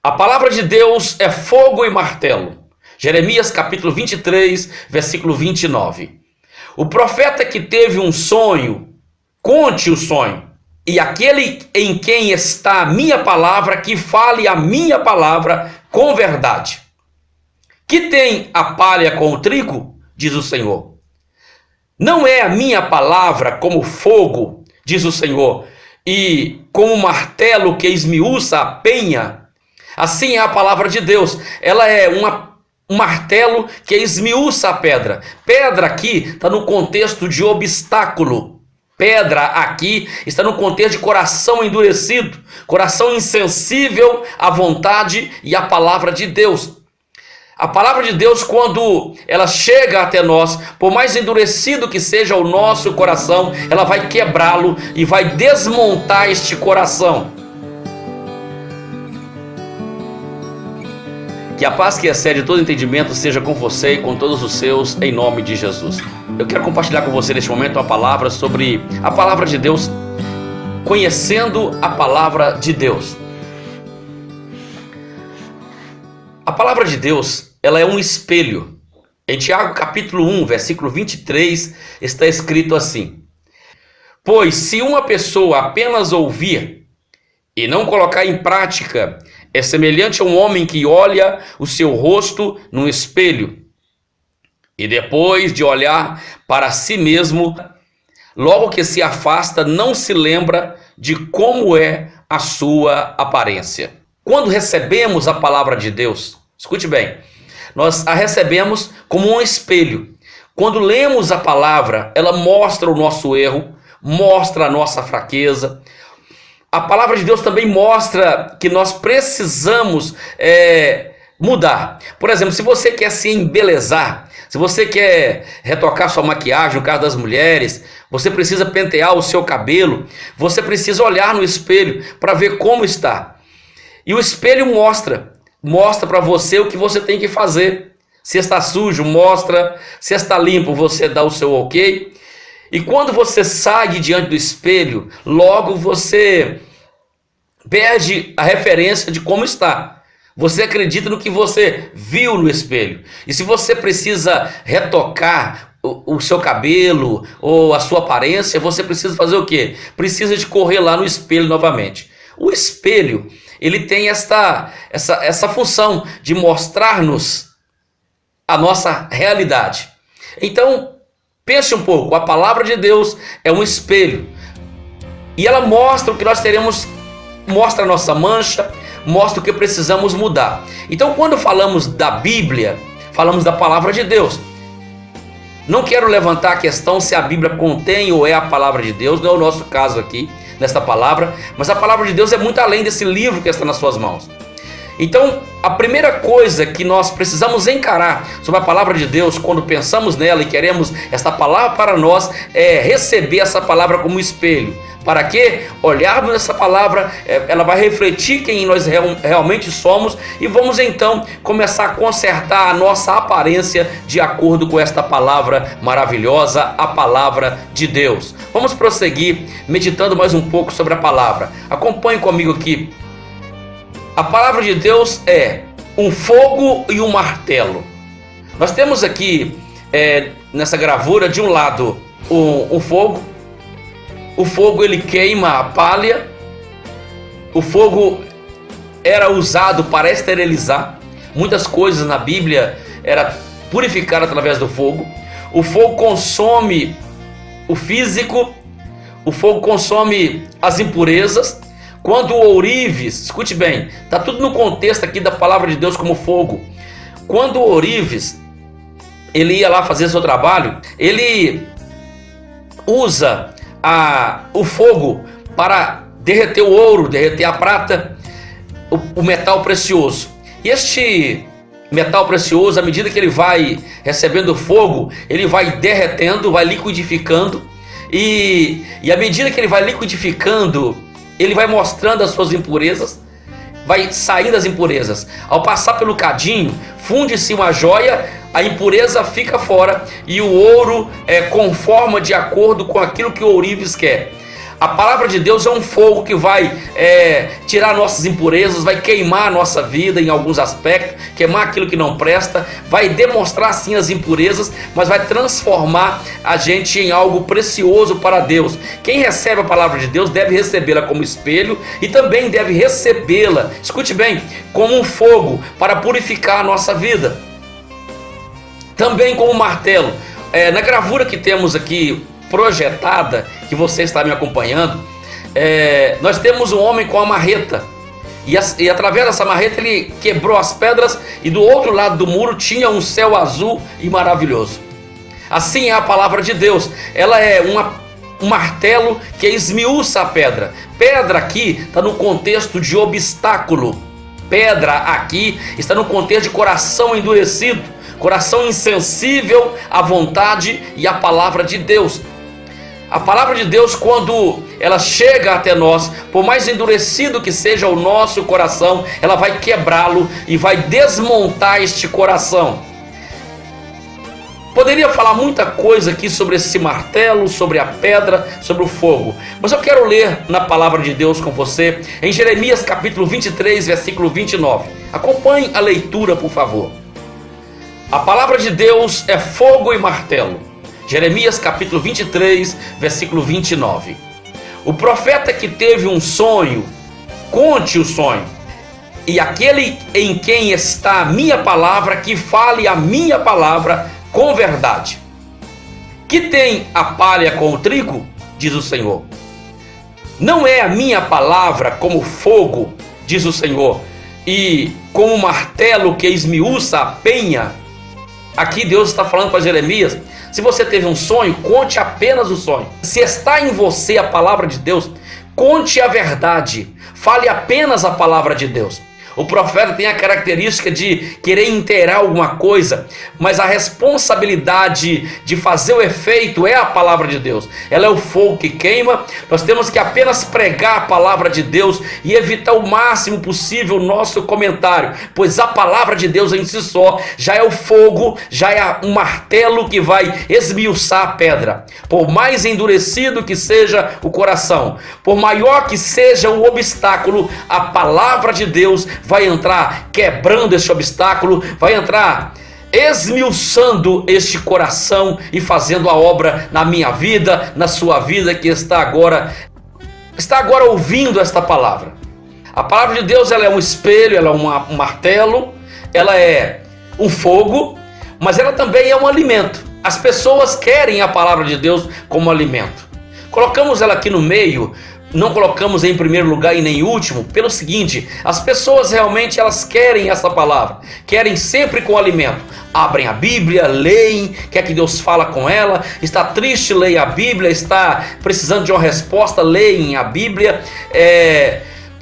A palavra de Deus é fogo e martelo. Jeremias capítulo 23, versículo 29. O profeta que teve um sonho, conte o sonho. E aquele em quem está a minha palavra, que fale a minha palavra com verdade. Que tem a palha com o trigo, diz o Senhor. Não é a minha palavra como fogo, diz o Senhor, e como martelo que esmiuça a penha. Assim é a palavra de Deus. Ela é um martelo que esmiuça a pedra. Pedra aqui está no contexto de obstáculo. Pedra aqui está no contexto de coração endurecido, coração insensível à vontade e à palavra de Deus. A palavra de Deus, quando ela chega até nós, por mais endurecido que seja o nosso coração, ela vai quebrá-lo e vai desmontar este coração. Que a paz que excede todo entendimento seja com você e com todos os seus, em nome de Jesus. Eu quero compartilhar com você neste momento uma palavra sobre a palavra de Deus, conhecendo a palavra de Deus. A palavra de Deus, ela é um espelho. Em Tiago capítulo 1, versículo 23, está escrito assim: pois se uma pessoa apenas ouvir e não colocar em prática, é semelhante a um homem que olha o seu rosto num espelho e depois de olhar para si mesmo, logo que se afasta, não se lembra de como é a sua aparência. Quando recebemos a palavra de Deus, escute bem, nós a recebemos como um espelho. Quando lemos a palavra, ela mostra o nosso erro, mostra a nossa fraqueza. A palavra de Deus também mostra que nós precisamos mudar. Por exemplo, se você quer se embelezar, se você quer retocar sua maquiagem, no caso das mulheres, você precisa pentear o seu cabelo, você precisa olhar no espelho para ver como está. E o espelho mostra para você o que você tem que fazer. Se está sujo, mostra. Se está limpo, você dá o seu ok. E quando você sai de diante do espelho, logo você perde a referência de como está. Você acredita no que você viu no espelho. E se você precisa retocar o seu cabelo ou a sua aparência, você precisa fazer o quê? Precisa de correr lá no espelho novamente. O espelho, ele tem essa função de mostrar-nos a nossa realidade. Então, pense um pouco, a palavra de Deus é um espelho. E ela mostra o que nós teremos, mostra a nossa mancha, mostra o que precisamos mudar. Então, quando falamos da Bíblia, falamos da palavra de Deus. Não quero levantar a questão se a Bíblia contém ou é a palavra de Deus, não é o nosso caso aqui, nesta palavra, mas a palavra de Deus é muito além desse livro que está nas suas mãos. Então, a primeira coisa que nós precisamos encarar sobre a palavra de Deus, quando pensamos nela e queremos esta palavra para nós, é receber essa palavra como espelho. Para que olharmos essa palavra, ela vai refletir quem nós realmente somos e vamos então começar a consertar a nossa aparência de acordo com esta palavra maravilhosa, a palavra de Deus. Vamos prosseguir meditando mais um pouco sobre a palavra. Acompanhe comigo aqui. A palavra de Deus é um fogo e um martelo. Nós temos aqui nessa gravura de um lado um fogo. O fogo ele queima a palha. O fogo era usado para esterilizar. Muitas coisas na Bíblia era purificada através do fogo. O fogo consome o físico. O fogo consome as impurezas. Quando o ourives, escute bem, está tudo no contexto aqui da palavra de Deus como fogo. Quando o ourives, ele ia lá fazer seu trabalho, ele usa o fogo para derreter o ouro, derreter a prata, o metal precioso. E este metal precioso, à medida que ele vai recebendo fogo, ele vai derretendo, vai liquidificando, e à medida que ele vai liquidificando, ele vai mostrando as suas impurezas, vai saindo as impurezas. Ao passar pelo cadinho, funde-se uma joia, a impureza fica fora e o ouro conforma de acordo com aquilo que o ourives quer. A palavra de Deus é um fogo que vai tirar nossas impurezas, vai queimar a nossa vida em alguns aspectos, queimar aquilo que não presta, vai demonstrar sim as impurezas, mas vai transformar a gente em algo precioso para Deus. Quem recebe a palavra de Deus deve recebê-la como espelho e também deve recebê-la, escute bem, como um fogo para purificar a nossa vida. Também como um martelo. Na gravura que temos aqui projetada, que você está me acompanhando, nós temos um homem com a marreta, e através dessa marreta ele quebrou as pedras, e do outro lado do muro tinha um céu azul e maravilhoso. Assim é a palavra de Deus. Ela é um martelo que esmiuça a pedra. Pedra aqui está no contexto de obstáculo. Pedra aqui está no contexto de coração endurecido, coração insensível à vontade e à palavra de Deus. A palavra de Deus, quando ela chega até nós, por mais endurecido que seja o nosso coração, ela vai quebrá-lo e vai desmontar este coração. Poderia falar muita coisa aqui sobre esse martelo, sobre a pedra, sobre o fogo, mas eu quero ler na palavra de Deus com você, em Jeremias capítulo 23, versículo 29. Acompanhe a leitura, por favor. A palavra de Deus é fogo e martelo. Jeremias capítulo 23, versículo 29. O profeta que teve um sonho, conte o sonho. E aquele em quem está a minha palavra, que fale a minha palavra com verdade. Que tem a palha com o trigo, diz o Senhor. Não é a minha palavra como fogo, diz o Senhor, e como martelo que esmiuça a penha. Aqui Deus está falando para Jeremias: se você teve um sonho, conte apenas o sonho. Se está em você a palavra de Deus, conte a verdade. Fale apenas a palavra de Deus. O profeta tem a característica de querer inteirar alguma coisa, mas a responsabilidade de fazer o efeito é a palavra de Deus. Ela é o fogo que queima. Nós temos que apenas pregar a palavra de Deus e evitar o máximo possível o nosso comentário, pois a palavra de Deus em si só já é o fogo, já é um martelo que vai esmiuçar a pedra. Por mais endurecido que seja o coração, por maior que seja o obstáculo, a palavra de Deus vai entrar quebrando esse obstáculo, vai entrar esmiuçando este coração e fazendo a obra na minha vida, na sua vida que está agora ouvindo esta palavra. A palavra de Deus, ela é um espelho, ela é um martelo, ela é um fogo, mas ela também é um alimento. As pessoas querem a palavra de Deus como alimento. Colocamos ela aqui no meio, não colocamos em primeiro lugar e nem último, pelo seguinte: as pessoas realmente elas querem essa palavra, querem sempre com alimento. Abrem a Bíblia, leem, quer que Deus fala com ela, está triste, leem a Bíblia, está precisando de uma resposta, leem a Bíblia,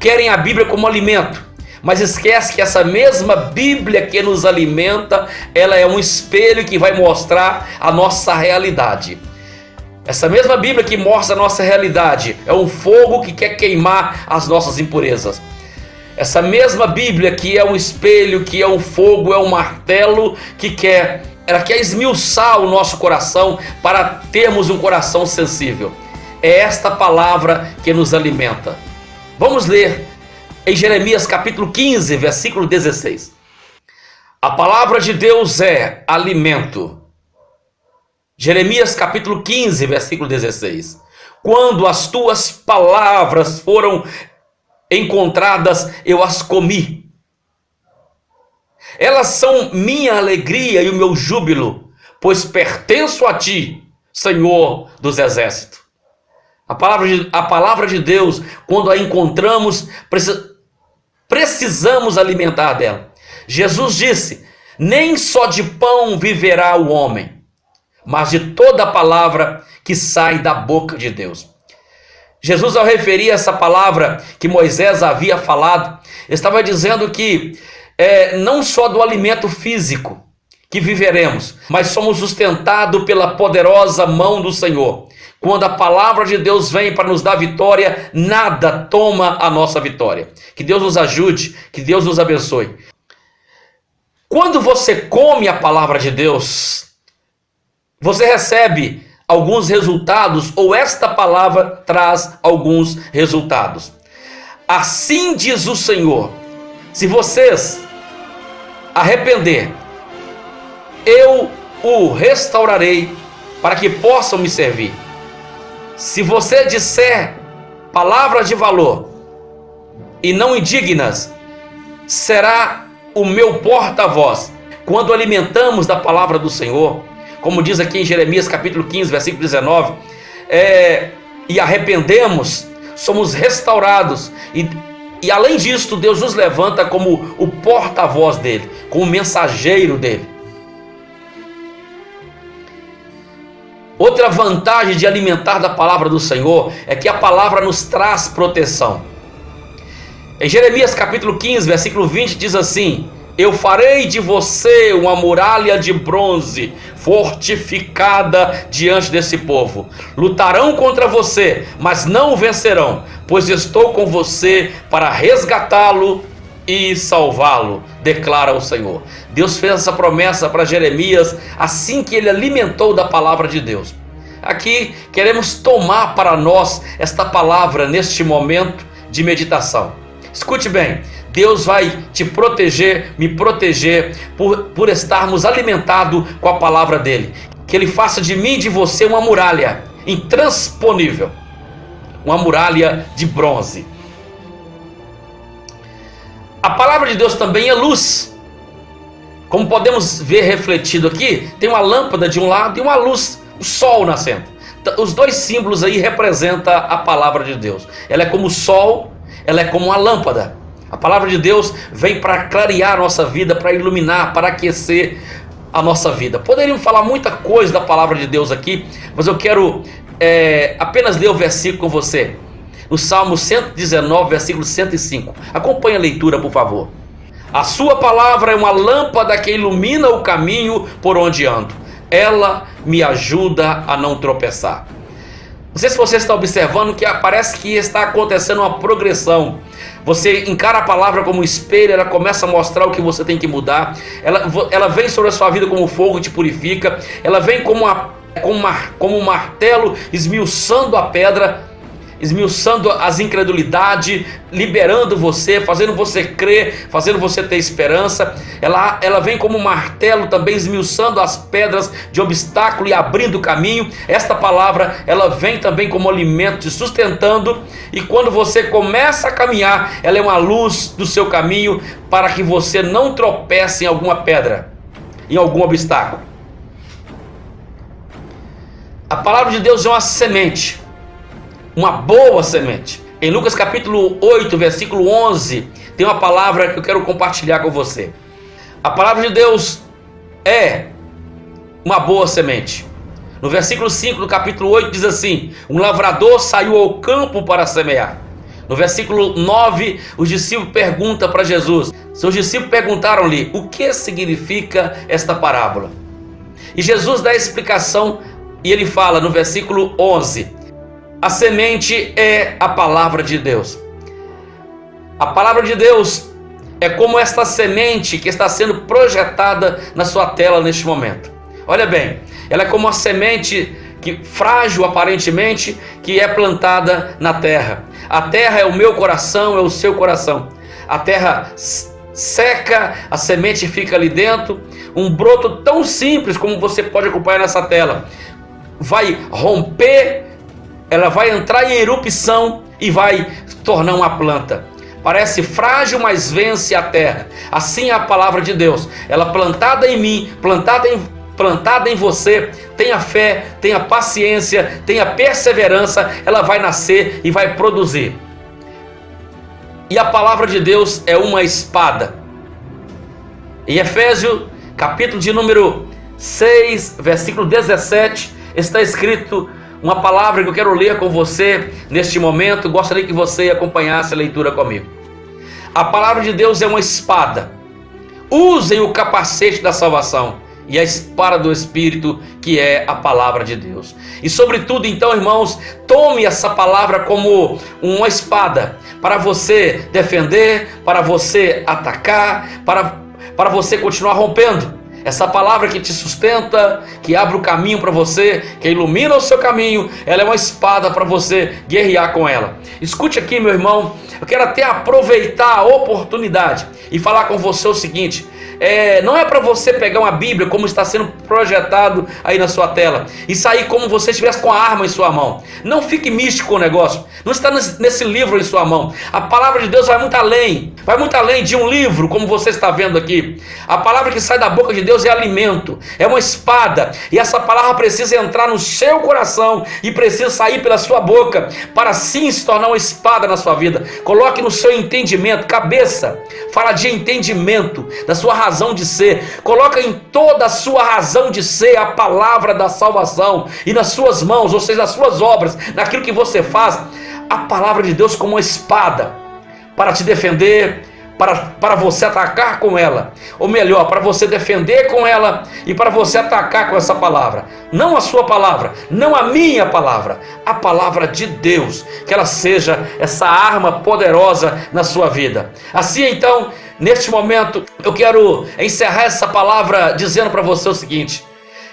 querem a Bíblia como alimento. Mas esquece que essa mesma Bíblia que nos alimenta, ela é um espelho que vai mostrar a nossa realidade. Essa mesma Bíblia que mostra a nossa realidade é um fogo que quer queimar as nossas impurezas. Essa mesma Bíblia que é um espelho, que é um fogo, é um martelo, ela quer esmiuçar o nosso coração para termos um coração sensível. É esta palavra que nos alimenta. Vamos ler em Jeremias capítulo 15, versículo 16. A palavra de Deus é alimento. Jeremias capítulo 15, versículo 16. Quando as tuas palavras foram encontradas, eu as comi. Elas são minha alegria e o meu júbilo, pois pertenço a ti, Senhor dos exércitos. A palavra de Deus, quando a encontramos, precisamos alimentar dela. Jesus disse: nem só de pão viverá o homem, mas de toda a palavra que sai da boca de Deus. Jesus, ao referir essa palavra que Moisés havia falado, estava dizendo que não só do alimento físico que viveremos, mas somos sustentados pela poderosa mão do Senhor. Quando a palavra de Deus vem para nos dar vitória, nada toma a nossa vitória. Que Deus nos ajude, que Deus nos abençoe. Quando você come a palavra de Deus, você recebe alguns resultados, ou esta palavra traz alguns resultados. Assim diz o Senhor: se vocês arrepender, eu o restaurarei para que possam me servir. Se você disser palavras de valor e não indignas, será o meu porta-voz. Quando alimentamos da palavra do Senhor, como diz aqui em Jeremias capítulo 15, versículo 19, e arrependemos, somos restaurados, e além disso, Deus nos levanta como o porta-voz dele, como o mensageiro dele. Outra vantagem de alimentar da palavra do Senhor é que a palavra nos traz proteção. Em Jeremias capítulo 15, versículo 20 diz assim: eu farei de você uma muralha de bronze, fortificada diante desse povo. Lutarão contra você, mas não o vencerão, pois estou com você para resgatá-lo e salvá-lo, declara o Senhor. Deus fez essa promessa para Jeremias assim que ele alimentou da palavra de Deus. Aqui queremos tomar para nós esta palavra neste momento de meditação. Escute bem, Deus vai te proteger, me proteger, por estarmos alimentados com a palavra dele. Que ele faça de mim e de você uma muralha intransponível, uma muralha de bronze. A palavra de Deus também é luz. Como podemos ver refletido aqui, tem uma lâmpada de um lado e uma luz, o sol nascendo. Os dois símbolos aí representam a palavra de Deus. Ela é como o sol, ela é como uma lâmpada. A palavra de Deus vem para clarear a nossa vida, para iluminar, para aquecer a nossa vida. Poderíamos falar muita coisa da palavra de Deus aqui, mas eu quero apenas ler o versículo com você. No Salmo 119, versículo 105. Acompanhe a leitura, por favor. A sua palavra é uma lâmpada que ilumina o caminho por onde ando. Ela me ajuda a não tropeçar. Não sei se você está observando que parece que está acontecendo uma progressão. Você encara a palavra como um espelho, ela começa a mostrar o que você tem que mudar. Ela vem sobre a sua vida como fogo, te purifica. Ela vem como um martelo, esmiuçando a pedra, esmiuçando as incredulidades, liberando você, fazendo você crer, fazendo você ter esperança. Ela vem como um martelo também, esmiuçando as pedras de obstáculo e abrindo o caminho. Esta palavra, ela vem também como alimento, te sustentando, e quando você começa a caminhar, ela é uma luz do seu caminho, para que você não tropece em alguma pedra, em algum obstáculo. A palavra de Deus é uma semente, uma boa semente. Em Lucas capítulo 8, versículo 11, tem uma palavra que eu quero compartilhar com você. A palavra de Deus é uma boa semente. No versículo 5 do capítulo 8 diz assim: um lavrador saiu ao campo para semear. No versículo 9, os discípulos perguntam para Jesus. Seus discípulos perguntaram-lhe: o que significa esta parábola? E Jesus dá a explicação, e ele fala no versículo 11: a semente é a palavra de Deus. A palavra de Deus é como esta semente que está sendo projetada na sua tela neste momento. Olha bem, ela é como uma semente frágil aparentemente, que é plantada na terra. A terra é o meu coração, é o seu coração. A terra seca, a semente fica ali dentro. Um broto tão simples como você pode acompanhar nessa tela vai romper, ela vai entrar em erupção e vai tornar uma planta. Parece frágil, mas vence a terra. Assim é a palavra de Deus. Ela plantada em mim, plantada em você. Tenha fé, tenha paciência, tenha perseverança. Ela vai nascer e vai produzir. E a palavra de Deus é uma espada. Em Efésios, capítulo de número 6, versículo 17, está escrito uma palavra que eu quero ler com você neste momento. Gostaria que você acompanhasse a leitura comigo. A palavra de Deus é uma espada. Usem o capacete da salvação e a espada do Espírito, que é a palavra de Deus. E sobretudo, então, irmãos, tome essa palavra como uma espada para você defender, para você atacar, para você continuar rompendo. Essa palavra que te sustenta, que abre o caminho para você, que ilumina o seu caminho, ela é uma espada para você guerrear com ela. Escute aqui, meu irmão, eu quero até aproveitar a oportunidade e falar com você o seguinte: não é para você pegar uma Bíblia como está sendo projetado aí na sua tela e sair como você estivesse com a arma em sua mão. Não fique místico com o negócio. Não está nesse livro em sua mão. A palavra de Deus vai muito além de um livro, como você está vendo aqui. A palavra que sai da boca de Deus é alimento, é uma espada, e essa palavra precisa entrar no seu coração e precisa sair pela sua boca para sim se tornar uma espada na sua vida. Coloque no seu entendimento, cabeça, fala de entendimento, da sua razão de ser. Coloca em toda a sua razão de ser a palavra da salvação, e nas suas mãos, ou seja, nas suas obras, naquilo que você faz, a palavra de Deus como uma espada para te defender, para você atacar com ela, ou melhor, para você defender com ela e para você atacar com essa palavra. Não a sua palavra, não a minha palavra, a palavra de Deus, que ela seja essa arma poderosa na sua vida. Assim então, neste momento, eu quero encerrar essa palavra dizendo para você o seguinte: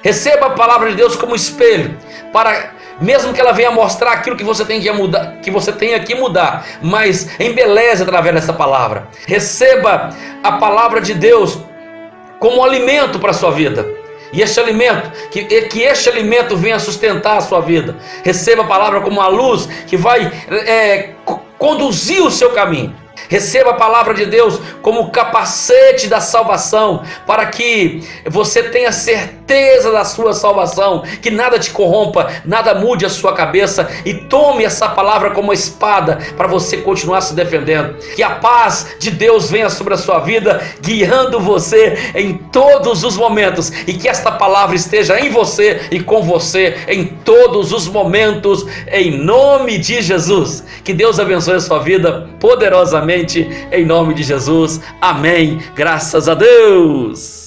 receba a palavra de Deus como espelho, para mesmo que ela venha mostrar aquilo que você tem que mudar, que você tenha que mudar, mas embeleze através dessa palavra. Receba a palavra de Deus como alimento para a sua vida. E este alimento, que este alimento venha sustentar a sua vida. Receba a palavra como uma luz que vai conduzir o seu caminho. Receba a palavra de Deus como capacete da salvação, para que você tenha certeza da sua salvação, que nada te corrompa, nada mude a sua cabeça, e tome essa palavra como uma espada para você continuar se defendendo. Que a paz de Deus venha sobre a sua vida, guiando você em todos os momentos, e que esta palavra esteja em você e com você em todos os momentos, em nome de Jesus. Que Deus abençoe a sua vida poderosamente, em nome de Jesus, amém, graças a Deus.